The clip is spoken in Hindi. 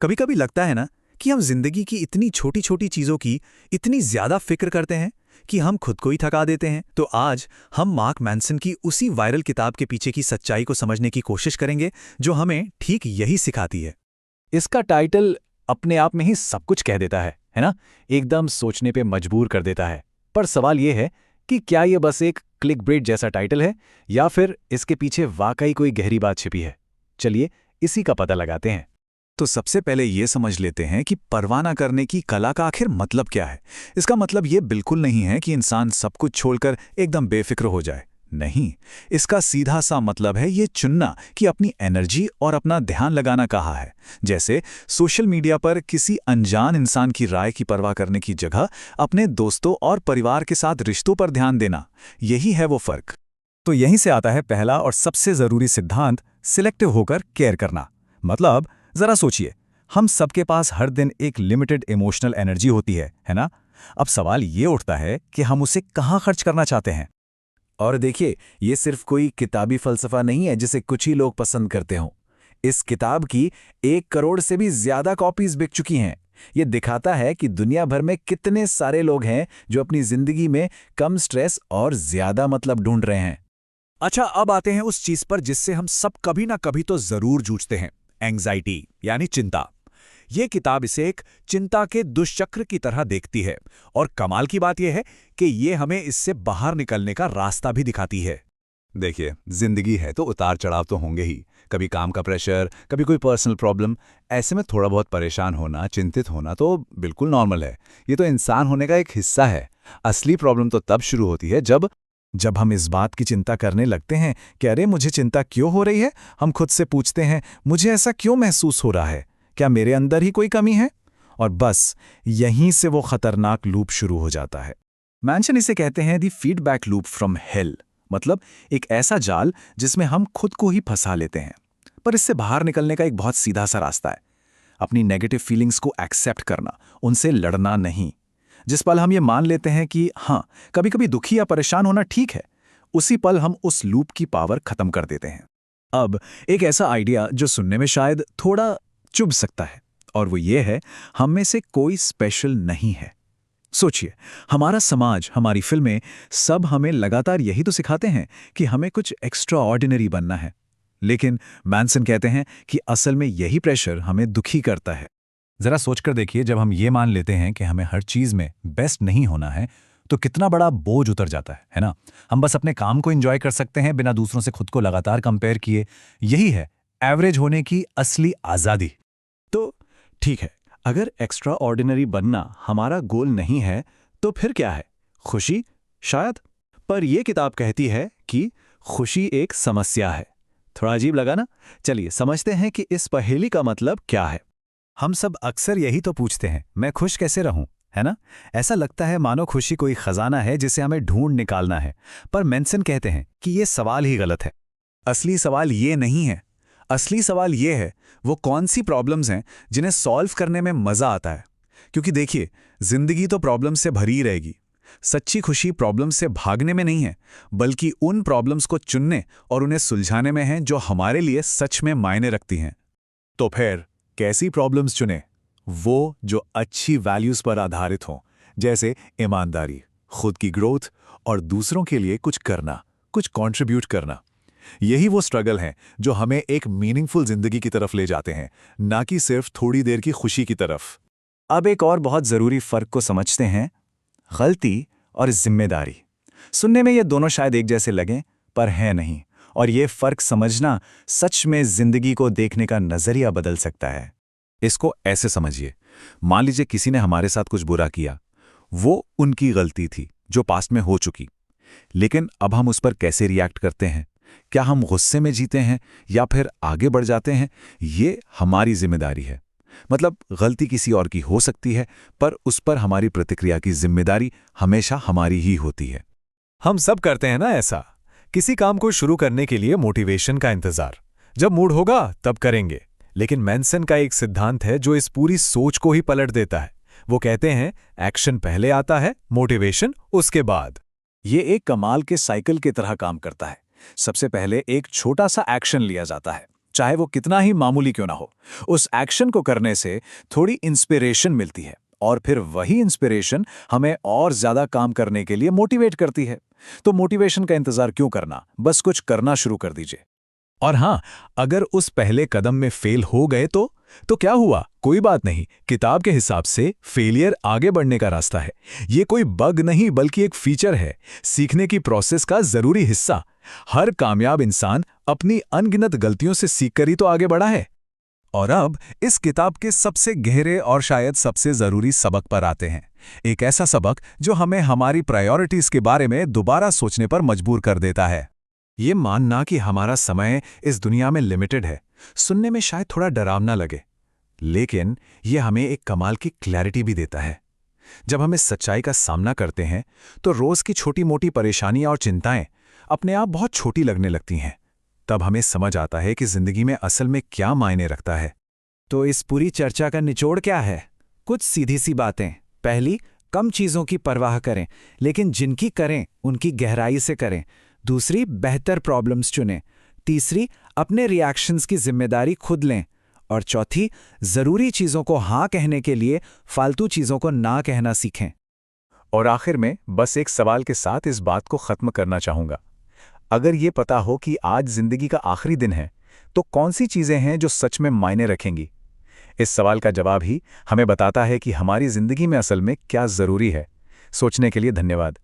कभी कभी लगता है ना कि हम जिंदगी की इतनी छोटी छोटी चीजों की इतनी ज्यादा फिक्र करते हैं कि हम खुद को ही थका देते हैं। तो आज हम मार्क मैनसन की उसी वायरल किताब के पीछे की सच्चाई को समझने की कोशिश करेंगे जो हमें ठीक यही सिखाती है। इसका टाइटल अपने आप में ही सब कुछ कह देता है ना? एकदम सोचने पे मजबूर कर देता है। पर सवाल ये है कि क्या ये बस एक क्लिकबेट जैसा टाइटल है या फिर इसके पीछे वाकई कोई गहरी बात छिपी है? चलिए इसी का पता लगाते हैं। तो सबसे पहले ये समझ लेते हैं कि परवाह न करने की कला का आखिर मतलब क्या है। इसका मतलब ये बिल्कुल नहीं है कि इंसान सब कुछ छोड़कर एकदम बेफिक्र हो जाए। नहीं, इसका सीधा सा मतलब है ये चुनना कि अपनी एनर्जी और अपना ध्यान लगाना कहाँ है। जैसे सोशल मीडिया पर किसी अनजान इंसान की राय की परवाह करने की जगह अपने दोस्तों और परिवार के साथ रिश्तों पर ध्यान देना, यही है वो फर्क। तो यहीं से आता है पहला और सबसे जरूरी सिद्धांत, सिलेक्टिव होकर केयर करना। मतलब जरा सोचिए, हम सबके पास हर दिन एक लिमिटेड इमोशनल एनर्जी होती है ना? अब सवाल ये उठता है कि हम उसे कहाँ खर्च करना चाहते हैं। और देखिए, ये सिर्फ कोई किताबी फलसफा नहीं है जिसे कुछ ही लोग पसंद करते हों। इस किताब की 1 करोड़ से भी ज्यादा कॉपीज बिक चुकी हैं। ये दिखाता है कि दुनिया भर में कितने सारे लोग हैं जो अपनी जिंदगी में कम स्ट्रेस और ज्यादा मतलब ढूंढ रहे हैं। अच्छा, अब आते हैं उस चीज पर जिससे हम सब कभी ना कभी तो जरूर जूझते हैं, एंग्जाइटी यानी चिंता। ये किताब इसे एक चिंता के दुष्चक्र की तरह देखती है और कमाल की बात यह है कि ये हमें इससे बाहर निकलने का रास्ता भी दिखाती है। देखिए, जिंदगी है तो उतार चढ़ाव तो होंगे ही। कभी काम का प्रेशर, कभी कोई पर्सनल प्रॉब्लम। ऐसे में थोड़ा बहुत परेशान होना, चिंतित होना तो बिल्कुल नॉर्मल है। ये तो इंसान होने का एक हिस्सा है। असली प्रॉब्लम तो तब शुरू होती है जब हम इस बात की चिंता करने लगते हैं कि अरे मुझे चिंता क्यों हो रही है। हम खुद से पूछते हैं, मुझे ऐसा क्यों महसूस हो रहा है? क्या मेरे अंदर ही कोई कमी है? और बस यहीं से वो खतरनाक लूप शुरू हो जाता है। मैंशन इसे कहते हैं the feedback loop from hello. मतलब एक ऐसा जाल जिसमें हम खुद को ही फंसा लेते हैं। पर इससे बाहर निकलने का एक बहुत सीधा सा रास्ता है। अपनी नेगेटिव फीलिंग्स को एक्सेप्ट करना, उनसे लड़ना नहीं। जिस पल हम ये मान लेते हैं कि हाँ, कभी कभी दुखी या परेशान होना ठीक है, उसी पल हम उस लूप की पावर खत्म कर देते हैं। अब एक ऐसा आइडिया जो सुनने में शायद थोड़ा चुभ सकता है, और वो ये है, हम में से कोई स्पेशल नहीं है। सोचिए, हमारा समाज, हमारी फिल्में, सब हमें लगातार यही तो सिखाते हैं कि हमें कुछ एक्स्ट्रा ऑर्डिनरी बनना है। लेकिन मैनसन कहते हैं कि असल में यही प्रेशर हमें दुखी करता है। जरा सोचकर देखिए, जब हम ये मान लेते हैं कि हमें हर चीज में बेस्ट नहीं होना है, तो कितना बड़ा बोझ उतर जाता है ना? हम बस अपने काम को एंजॉय कर सकते हैं बिना दूसरों से खुद को लगातार कंपेयर किए। यही है एवरेज होने की असली आजादी। तो ठीक है, अगर एक्स्ट्रा ऑर्डिनरी बनना हमारा गोल नहीं है तो फिर क्या है? खुशी शायद। पर यह किताब कहती है कि खुशी एक समस्या है। थोड़ा अजीब लगा ना? चलिए समझते हैं कि इस पहेली का मतलब क्या है। हम सब अक्सर यही तो पूछते हैं, मैं खुश कैसे रहूं, है ना? ऐसा लगता है मानो खुशी कोई खजाना है जिसे हमें ढूंढ निकालना है। पर मैनसन कहते हैं कि यह सवाल ही गलत है। असली सवाल ये नहीं है। असली सवाल ये है, वो कौन सी प्रॉब्लम्स हैं जिन्हें सॉल्व करने में मजा आता है। क्योंकि देखिए, जिंदगी तो प्रॉब्लम से भरी ही रहेगी। सच्ची खुशी प्रॉब्लम से भागने में नहीं है, बल्कि उन प्रॉब्लम्स को चुनने और उन्हें सुलझाने में है जो हमारे लिए सच में मायने रखती हैं। तो फिर कैसी प्रॉब्लम्स चुने? वो जो अच्छी वैल्यूज पर आधारित हों, जैसे ईमानदारी, खुद की ग्रोथ और दूसरों के लिए कुछ करना, कुछ कंट्रीब्यूट करना। यही वो स्ट्रगल हैं जो हमें एक मीनिंगफुल जिंदगी की तरफ ले जाते हैं, ना कि सिर्फ थोड़ी देर की खुशी की तरफ। अब एक और बहुत जरूरी फर्क को समझते हैं, गलती और जिम्मेदारी। सुनने में ये दोनों शायद एक जैसे लगें, पर हैं नहीं। और ये फर्क समझना सच में जिंदगी को देखने का नजरिया बदल सकता है। इसको ऐसे समझिए, मान लीजिए किसी ने हमारे साथ कुछ बुरा किया। वो उनकी गलती थी जो पास्ट में हो चुकी। लेकिन अब हम उस पर कैसे रिएक्ट करते हैं? क्या हम गुस्से में जीते हैं या फिर आगे बढ़ जाते हैं? ये हमारी जिम्मेदारी है। मतलब गलती किसी और की हो सकती है, पर उस पर हमारी प्रतिक्रिया की जिम्मेदारी हमेशा हमारी ही होती है। हम सब करते हैं ना ऐसा, किसी काम को शुरू करने के लिए मोटिवेशन का इंतजार। जब मूड होगा तब करेंगे। लेकिन मैनसन का एक सिद्धांत है जो इस पूरी सोच को ही पलट देता है। वो कहते हैं, एक्शन पहले आता है, मोटिवेशन उसके बाद। ये एक कमाल के साइकिल की तरह काम करता है। सबसे पहले एक छोटा सा एक्शन लिया जाता है, चाहे वो कितना ही मामूली क्यों ना हो। उस एक्शन को करने से थोड़ी इंस्पिरेशन मिलती है और फिर वही इंस्पिरेशन हमें और ज्यादा काम करने के लिए मोटिवेट करती है। तो मोटिवेशन का इंतजार क्यों करना, बस कुछ करना शुरू कर दीजिए। और हाँ, अगर उस पहले कदम में फेल हो गए तो क्या हुआ, कोई बात नहीं। किताब के हिसाब से फेलियर आगे बढ़ने का रास्ता है। ये कोई बग नहीं बल्कि एक फीचर है, सीखने की प्रोसेस का जरूरी हिस्सा। हर कामयाब इंसान अपनी अनगिनत गलतियों से सीखकर ही तो आगे बढ़ा है। और अब इस किताब के सबसे गहरे और शायद सबसे जरूरी सबक पर आते हैं। एक ऐसा सबक जो हमें हमारी प्रायोरिटीज के बारे में दोबारा सोचने पर मजबूर कर देता है। ये मानना कि हमारा समय इस दुनिया में लिमिटेड है, सुनने में शायद थोड़ा डरावना लगे, लेकिन ये हमें एक कमाल की क्लैरिटी भी देता है। जब हम इस सच्चाई का सामना करते हैं तो रोज की छोटी मोटी परेशानियां और चिंताएं अपने आप बहुत छोटी लगने लगती हैं। तब हमें समझ आता है कि जिंदगी में असल में क्या मायने रखता है। तो इस पूरी चर्चा का निचोड़ क्या है? कुछ सीधी सी बातें। पहली, कम चीज़ों की परवाह करें, लेकिन जिनकी करें उनकी गहराई से करें। दूसरी, बेहतर प्रॉब्लम्स चुनें। तीसरी, अपने रिएक्शंस की जिम्मेदारी खुद लें। और चौथी, ज़रूरी चीज़ों को हाँ कहने के लिए फालतू चीज़ों को ना कहना सीखें। और आखिर में बस एक सवाल के साथ इस बात को खत्म करना चाहूंगा। अगर ये पता हो कि आज जिंदगी का आखिरी दिन है, तो कौन सी चीजें हैं जो सच में मायने रखेंगी? इस सवाल का जवाब ही हमें बताता है कि हमारी जिंदगी में असल में क्या जरूरी है। सोचने के लिए धन्यवाद।